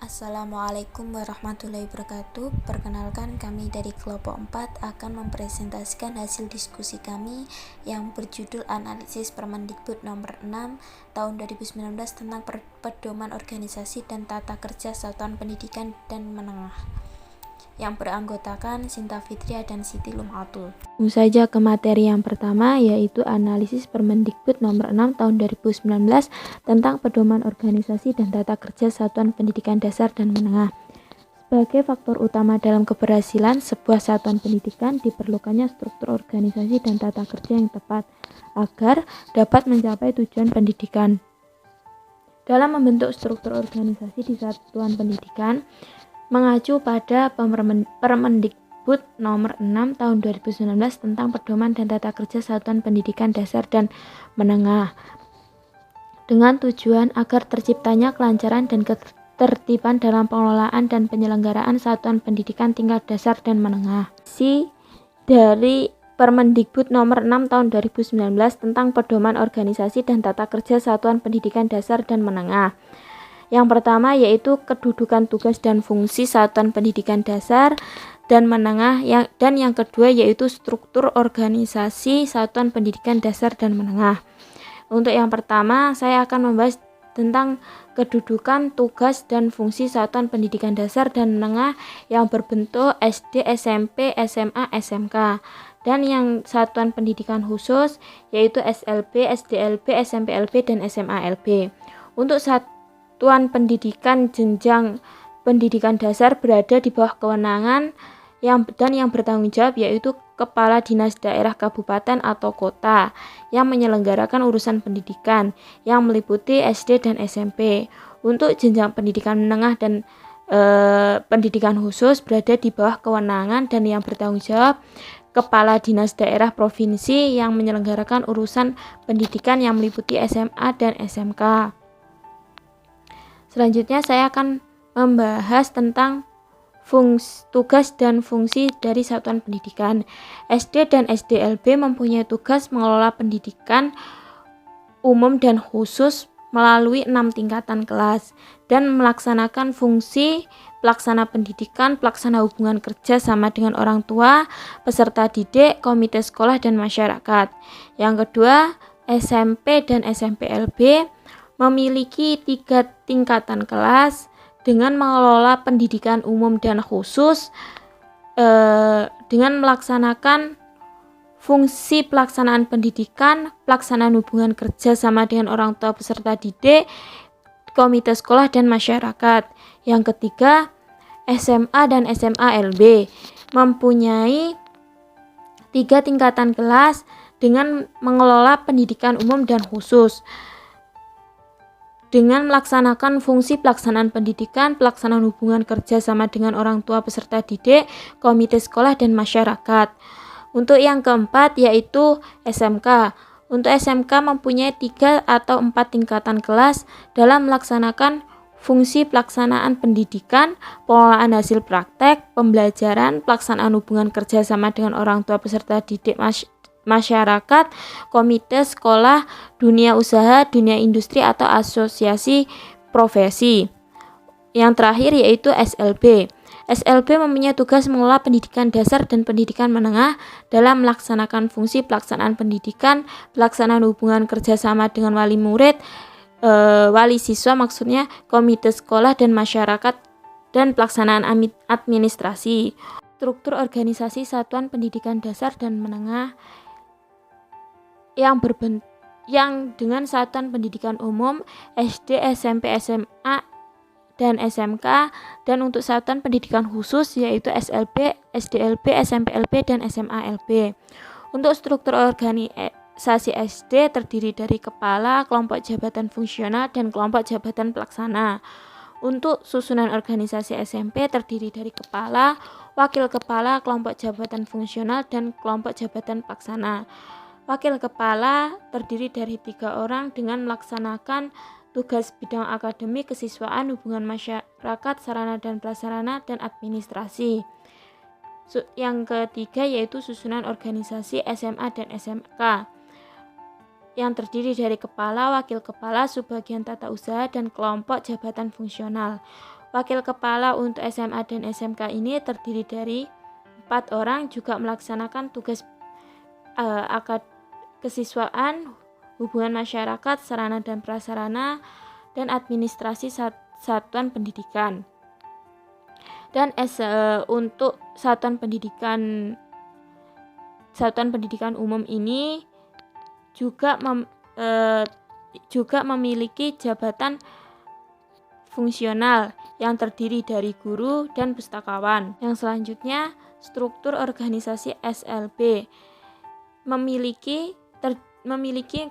Assalamualaikum warahmatullahi wabarakatuh. Perkenalkan, kami dari kelompok 4 akan mempresentasikan hasil diskusi kami yang berjudul Analisis Permendikbud nomor 6 tahun 2019 tentang pedoman organisasi dan tata kerja satuan pendidikan dan menengah, yang beranggotakan Sinta Fitria dan Siti Lumatul. Langsung saja ke materi yang pertama, yaitu analisis Permendikbud nomor 6 tahun 2019 tentang pedoman organisasi dan tata kerja satuan pendidikan dasar dan menengah. Sebagai faktor utama dalam keberhasilan sebuah satuan pendidikan, diperlukannya struktur organisasi dan tata kerja yang tepat agar dapat mencapai tujuan pendidikan. Dalam membentuk struktur organisasi di satuan pendidikan, mengacu pada Permendikbud nomor 6 tahun 2019 tentang pedoman dan tata kerja satuan pendidikan dasar dan menengah, dengan tujuan agar terciptanya kelancaran dan ketertiban dalam pengelolaan dan penyelenggaraan satuan pendidikan tingkat dasar dan menengah. Dari Permendikbud nomor 6 tahun 2019 tentang pedoman organisasi dan tata kerja satuan pendidikan dasar dan menengah. Yang pertama yaitu kedudukan tugas dan fungsi satuan pendidikan dasar dan menengah, dan yang kedua yaitu struktur organisasi satuan pendidikan dasar dan menengah. Untuk yang pertama, saya akan membahas tentang kedudukan tugas dan fungsi satuan pendidikan dasar dan menengah yang berbentuk SD, SMP, SMA, SMK, dan yang satuan pendidikan khusus yaitu SLB, SDLB, SMPLB, dan SMALB. Untuk satuan pendidikan jenjang pendidikan dasar berada di bawah kewenangan yang bertanggung jawab yaitu Kepala Dinas Daerah Kabupaten atau Kota yang menyelenggarakan urusan pendidikan yang meliputi SD dan SMP. Untuk jenjang pendidikan menengah dan pendidikan khusus berada di bawah kewenangan dan yang bertanggung jawab Kepala Dinas Daerah Provinsi yang menyelenggarakan urusan pendidikan yang meliputi SMA dan SMK. Selanjutnya saya akan membahas tentang tugas dan fungsi dari satuan pendidikan. SD dan SDLB mempunyai tugas mengelola pendidikan umum dan khusus melalui 6 tingkatan kelas dan melaksanakan fungsi pelaksana pendidikan, pelaksana hubungan kerja sama dengan orang tua, peserta didik, komite sekolah, dan masyarakat. Yang kedua, SMP dan SMPLB memiliki 3 tingkatan kelas dengan mengelola pendidikan umum dan khusus dengan melaksanakan fungsi pelaksanaan pendidikan, pelaksanaan hubungan kerja sama dengan orang tua peserta didik, komite sekolah, dan masyarakat. Yang ketiga, SMA dan SMALB mempunyai 3 tingkatan kelas dengan mengelola pendidikan umum dan khusus dengan melaksanakan fungsi pelaksanaan pendidikan, pelaksanaan hubungan kerja sama dengan orang tua peserta didik, komite sekolah, dan masyarakat. Untuk yang keempat yaitu SMK. Untuk SMK mempunyai 3 atau 4 tingkatan kelas dalam melaksanakan fungsi pelaksanaan pendidikan, pengelolaan hasil praktek, pembelajaran, pelaksanaan hubungan kerja sama dengan orang tua peserta didik, masyarakat, komite sekolah, dunia usaha, dunia industri, atau asosiasi profesi. Yang terakhir yaitu SLB. SLB mempunyai tugas mengelola pendidikan dasar dan pendidikan menengah dalam melaksanakan fungsi pelaksanaan pendidikan, pelaksanaan hubungan kerjasama dengan wali murid, wali siswa maksudnya, komite sekolah dan masyarakat, dan pelaksanaan administrasi. Struktur organisasi satuan pendidikan dasar dan menengah yang dengan satuan pendidikan umum SD, SMP, SMA, dan SMK, dan untuk satuan pendidikan khusus yaitu SLB, SDLB, SMPLB, dan SMALB. Untuk struktur organisasi SD terdiri dari kepala, kelompok jabatan fungsional, dan kelompok jabatan pelaksana. Untuk susunan organisasi SMP terdiri dari kepala, wakil kepala, kelompok jabatan fungsional, dan kelompok jabatan pelaksana. Wakil kepala terdiri dari 3 orang dengan melaksanakan tugas bidang akademik, kesiswaan, hubungan masyarakat, sarana dan prasarana, dan administrasi. Yang ketiga yaitu susunan organisasi SMA dan SMK yang terdiri dari kepala, wakil kepala, subbagian tata usaha, dan kelompok jabatan fungsional. Wakil kepala untuk SMA dan SMK ini terdiri dari 4 orang, juga melaksanakan tugas kesiswaan, hubungan masyarakat, sarana dan prasarana, dan administrasi satuan pendidikan. Dan untuk satuan pendidikan umum ini juga memiliki jabatan fungsional yang terdiri dari guru dan pustakawan. Yang selanjutnya, struktur organisasi SLB memiliki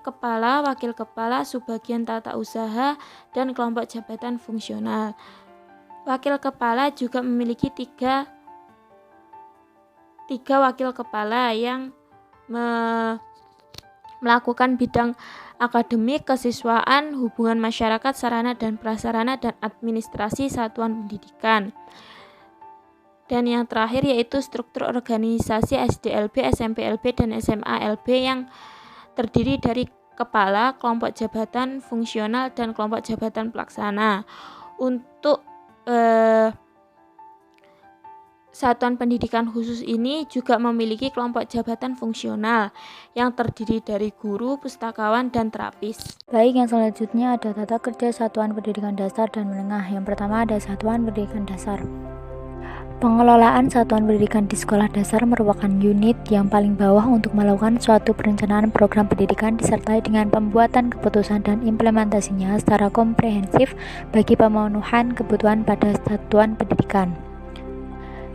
kepala, wakil kepala, subbagian tata usaha, dan kelompok jabatan fungsional. Wakil kepala juga memiliki tiga wakil kepala yang melakukan bidang akademik, kesiswaan, hubungan masyarakat, sarana dan prasarana, dan administrasi satuan pendidikan. Dan yang terakhir yaitu struktur organisasi SDLB, SMPLB, dan SMALB yang terdiri dari kepala, kelompok jabatan fungsional, dan kelompok jabatan pelaksana. Untuk satuan pendidikan khusus ini juga memiliki kelompok jabatan fungsional yang terdiri dari guru, pustakawan, dan terapis. Baik, yang selanjutnya ada tata kerja satuan pendidikan dasar dan menengah. Yang pertama ada satuan pendidikan dasar. Pengelolaan satuan pendidikan di sekolah dasar merupakan unit yang paling bawah untuk melakukan suatu perencanaan program pendidikan disertai dengan pembuatan keputusan dan implementasinya secara komprehensif bagi pemenuhan kebutuhan pada satuan pendidikan.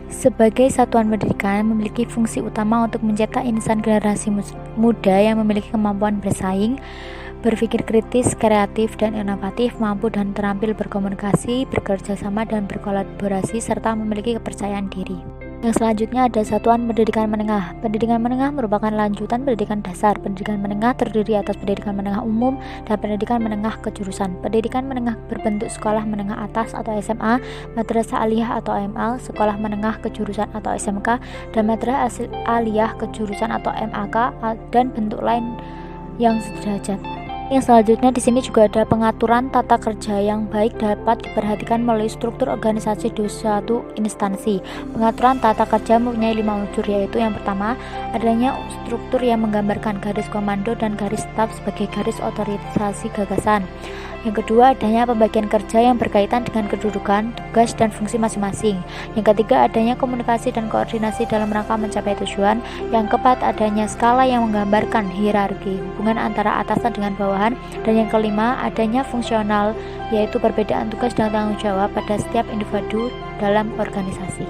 Sebagai satuan pendidikan memiliki fungsi utama untuk mencetak insan generasi muda yang memiliki kemampuan bersaing, berpikir kritis, kreatif, dan inovatif, mampu dan terampil berkomunikasi, bekerja sama, dan berkolaborasi, serta memiliki kepercayaan diri. Yang selanjutnya ada satuan pendidikan menengah. Pendidikan menengah merupakan lanjutan pendidikan dasar. Pendidikan menengah terdiri atas pendidikan menengah umum dan pendidikan menengah kejurusan. Pendidikan menengah berbentuk sekolah menengah atas atau SMA, madrasah aliyah atau ML, sekolah menengah kejurusan atau SMK, dan madrasah aliyah kejurusan atau MAK, dan bentuk lain yang sederajat. Yang selanjutnya di sini juga ada pengaturan tata kerja yang baik dapat diperhatikan melalui struktur organisasi di suatu instansi. Pengaturan tata kerja mempunyai 5 unsur, yaitu yang pertama, adanya struktur yang menggambarkan garis komando dan garis staf sebagai garis otorisasi gagasan. Yang kedua, adanya pembagian kerja yang berkaitan dengan kedudukan, tugas, dan fungsi masing-masing. Yang ketiga, adanya komunikasi dan koordinasi dalam rangka mencapai tujuan. Yang keempat, adanya skala yang menggambarkan hierarki, hubungan antara atasan dengan bawahan. Dan yang kelima, adanya fungsional, yaitu perbedaan tugas dan tanggung jawab pada setiap individu dalam organisasi.